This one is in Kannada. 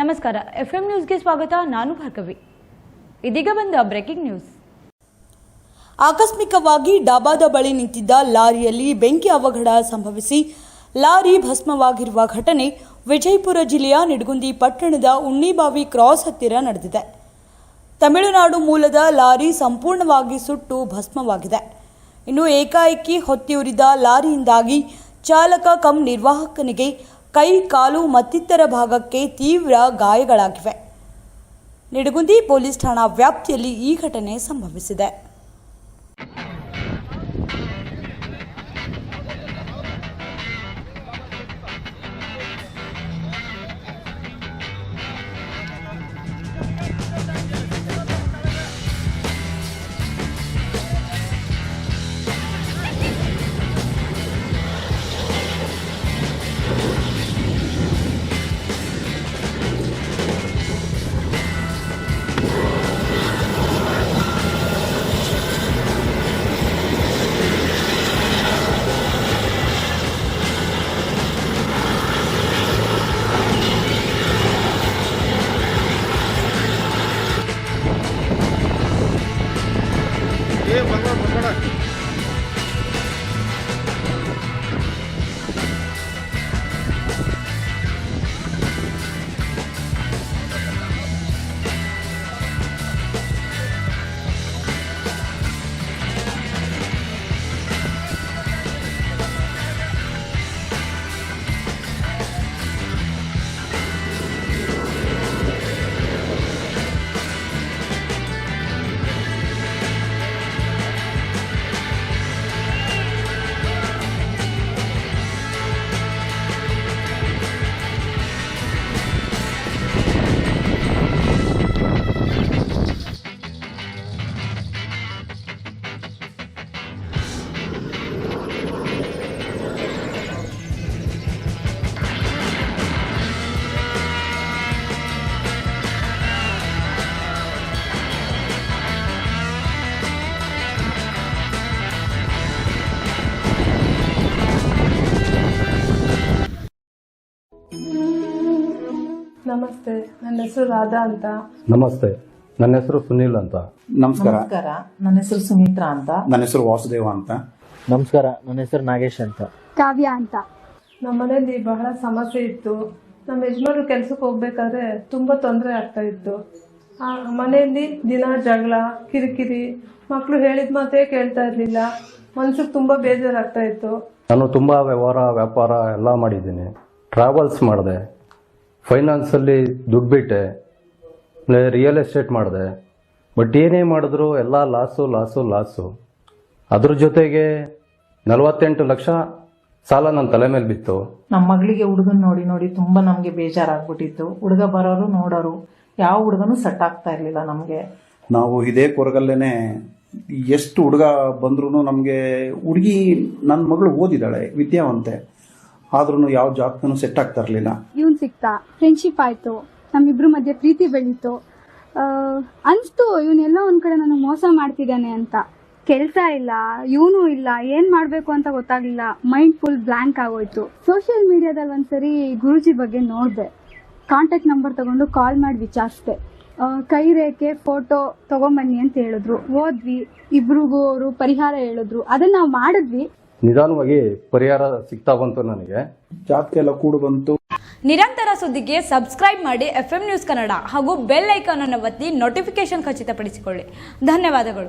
ನಮಸ್ಕಾರ, FM ನ್ಯೂಸ್ಗೆ ಸ್ವಾಗತ. ನಾನು ಭಾರ್ಗವಿ. ಇದೀಗ ಬಂದ ಬ್ರೇಕಿಂಗ್ ನ್ಯೂಸ್. ಆಕಸ್ಮಿಕವಾಗಿ ಡಾಬಾದ ಬಳಿ ನಿಂತಿದ್ದ ಲಾರಿಯಲ್ಲಿ ಬೆಂಕಿ ಅವಘಡ ಸಂಭವಿಸಿ ಲಾರಿ ಭಸ್ಮವಾಗಿರುವ ಘಟನೆ ವಿಜಯಪುರ ಜಿಲ್ಲೆಯ ನಿಡಗುಂದಿ ಪಟ್ಟಣದ ಉಣ್ಣಿಬಾವಿ ಕ್ರಾಸ್ ಹತ್ತಿರ ನಡೆದಿದೆ. ತಮಿಳುನಾಡು ಮೂಲದ ಲಾರಿ ಸಂಪೂರ್ಣವಾಗಿ ಸುಟ್ಟು ಭಸ್ಮವಾಗಿದೆ. ಇನ್ನು ಏಕಾಏಕಿ ಹೊತ್ತಿಯುರಿದ ಲಾರಿಯಿಂದಾಗಿ ಚಾಲಕ ಕಂ ನಿರ್ವಾಹಕನಿಗೆ ಕೈ, ಕಾಲು ಮತ್ತಿತರ ಭಾಗಕ್ಕೆ ತೀವ್ರ ಗಾಯಗಳಾಗಿವೆ. ನಿಡಗುಂದಿ ಪೊಲೀಸ್ ಠಾಣಾ ವ್ಯಾಪ್ತಿಯಲ್ಲಿ ಈ ಘಟನೆ ಸಂಭವಿಸಿದೆ. ನಮಸ್ತೆ, ನನ್ನ ಹೆಸರು ರಾಧಾ ಅಂತ. ನಮಸ್ತೆ, ನನ್ನ ಹೆಸರು ಸುನೀಲ್ ಅಂತ. ನಮಸ್ಕಾರ, ನನ್ನ ಹೆಸರು ಸುಮಿತ್ರಾ ಅಂತ. ನನ್ನ ಹೆಸರು ವಾಸುದೇವ ಅಂತ. ನಮಸ್ಕಾರ, ನನ್ನ ಹೆಸರು ನಾಗೇಶ್ ಅಂತ. ಕಾವ್ಯ ಅಂತ. ನಮ್ಮ ಮನೆಯಲ್ಲಿ ಬಹಳ ಸಮಸ್ಯೆ ಇತ್ತು. ನಮ್ಮ ಯಜಮಾನರು ಕೆಲ್ಸಕ್ಕೆ ಹೋಗ್ಬೇಕಾದ್ರೆ ತುಂಬಾ ತೊಂದರೆ ಆಗ್ತಾ ಇತ್ತು. ಆ ಮನೆಯಲ್ಲಿ ದಿನ ಜಗಳ, ಕಿರಿಕಿರಿ, ಮಕ್ಕಳು ಹೇಳಿದ ಮಾತೇ ಕೇಳ್ತಾ ಇರ್ಲಿಲ್ಲ. ಮನ್ಸಿಗೆ ತುಂಬಾ ಬೇಜಾರಾಗ್ತಾ ಇತ್ತು. ನಾನು ತುಂಬಾ ವ್ಯಾಪಾರ ಎಲ್ಲ ಮಾಡಿದ್ದೀನಿ. ಟ್ರಾವೆಲ್ಸ್ ಮಾಡಿದೆ, ಫೈನಾನ್ಸಲ್ಲಿ ದುಡ್ಡು ಬಿಟ್ಟೆ, ರಿಯಲ್ ಎಸ್ಟೇಟ್ ಮಾಡಿದೆ. ಬಟ್ ಏನೇ ಮಾಡಿದ್ರು ಎಲ್ಲ ಲಾಸು. ಅದ್ರ ಜೊತೆಗೆ 48 ಲಕ್ಷ ಸಾಲ ನನ್ನ ತಲೆ ಮೇಲೆ ಬಿತ್ತು. ನಮ್ಮ ಮಗಳಿಗೆ ಹುಡುಗನ್ ನೋಡಿ ನೋಡಿ ತುಂಬಾ ನಮ್ಗೆ ಬೇಜಾರಾಗ್ಬಿಟ್ಟಿತ್ತು. ಹುಡುಗ ಬರೋರು ನೋಡೋರು, ಯಾವ ಹುಡುಗನು ಸೆಟ್ ಆಗ್ತಾ ಇರ್ಲಿಲ್ಲ ನಮ್ಗೆ. ನಾವು ಇದೇ ಕೊರಗಲ್ಲೇನೆ ಎಷ್ಟು ಹುಡುಗ ಬಂದ್ರು ನಮ್ಗೆ ಹುಡುಗಿ, ನನ್ನ ಮಗಳು ಓದಿದಾಳೆ, ವಿದ್ಯಾವಂತೆ, ಆದ್ರೂ ಯಾವ ಜಾಬ್ಗೂ ಸೆಟ್ ಆಗ್ತಾ ಇರ್ಲಿಲ್ಲ. ಇವನ್ ಸಿಕ್ತಾ, ಫ್ರೆಂಡ್ಶಿಪ್ ಆಯ್ತು, ನಮ್ಮಿಬ್ರು ಮಧ್ಯೆ ಪ್ರೀತಿ ಬೆಳೀತು. ಅನ್ಸ್ತು ಇವನೆಲ್ಲ ಒಂದ್ ಕಡೆ ನಾನು ಮೋಸ ಮಾಡ್ತಿದ್ದಾನೆ ಅಂತ. ಕೆಲ್ಸ ಇಲ್ಲ, ಇವನು ಇಲ್ಲ, ಏನ್ ಮಾಡ್ಬೇಕು ಅಂತ ಗೊತ್ತಾಗ್ಲಿಲ್ಲ. ಮೈಂಡ್ ಫುಲ್ ಬ್ಲಾಂಕ್ ಆಗೋಯ್ತು. ಸೋಷಿಯಲ್ ಮೀಡಿಯಾದಲ್ಲಿ ಒಂದ್ಸರಿ ಗುರುಜಿ ಬಗ್ಗೆ ನೋಡ್ದೆ. ಕಾಂಟ್ಯಾಕ್ಟ್ ನಂಬರ್ ತಗೊಂಡು ಕಾಲ್ ಮಾಡಿ ವಿಚಾರಿಸ್ದೆ. ಕೈ ರೇಖೆ ಫೋಟೋ ತಗೊಂಬನ್ನಿ ಅಂತ ಹೇಳಿದ್ರು. ಹೋದ್ವಿ, ಇಬ್ರಿಗೂ ಅವರು ಪರಿಹಾರ ಹೇಳಿದ್ರು. ಅದನ್ನ ನಾವು ಮಾಡಿದ್ವಿ. ನಿಧಾನವಾಗಿ ಪರಿಹಾರ ಸಿಗ್ತಾ ಬಂತು. ನನಗೆ ಜಾತಕ ಎಲ್ಲ ಕೂಡು ಬಂತು. ನಿರಂತರ ಸುದ್ದಿಗೆ ಸಬ್ಸ್ಕ್ರೈಬ್ ಮಾಡಿ FM ನ್ಯೂಸ್ ಕನ್ನಡ ಹಾಗೂ ಬೆಲ್ ಐಕಾನ್ ಅನ್ನು ಒತ್ತಿ ನೋಟಿಫಿಕೇಶನ್ ಖಚಿತಪಡಿಸಿಕೊಳ್ಳಿ. ಧನ್ಯವಾದಗಳು.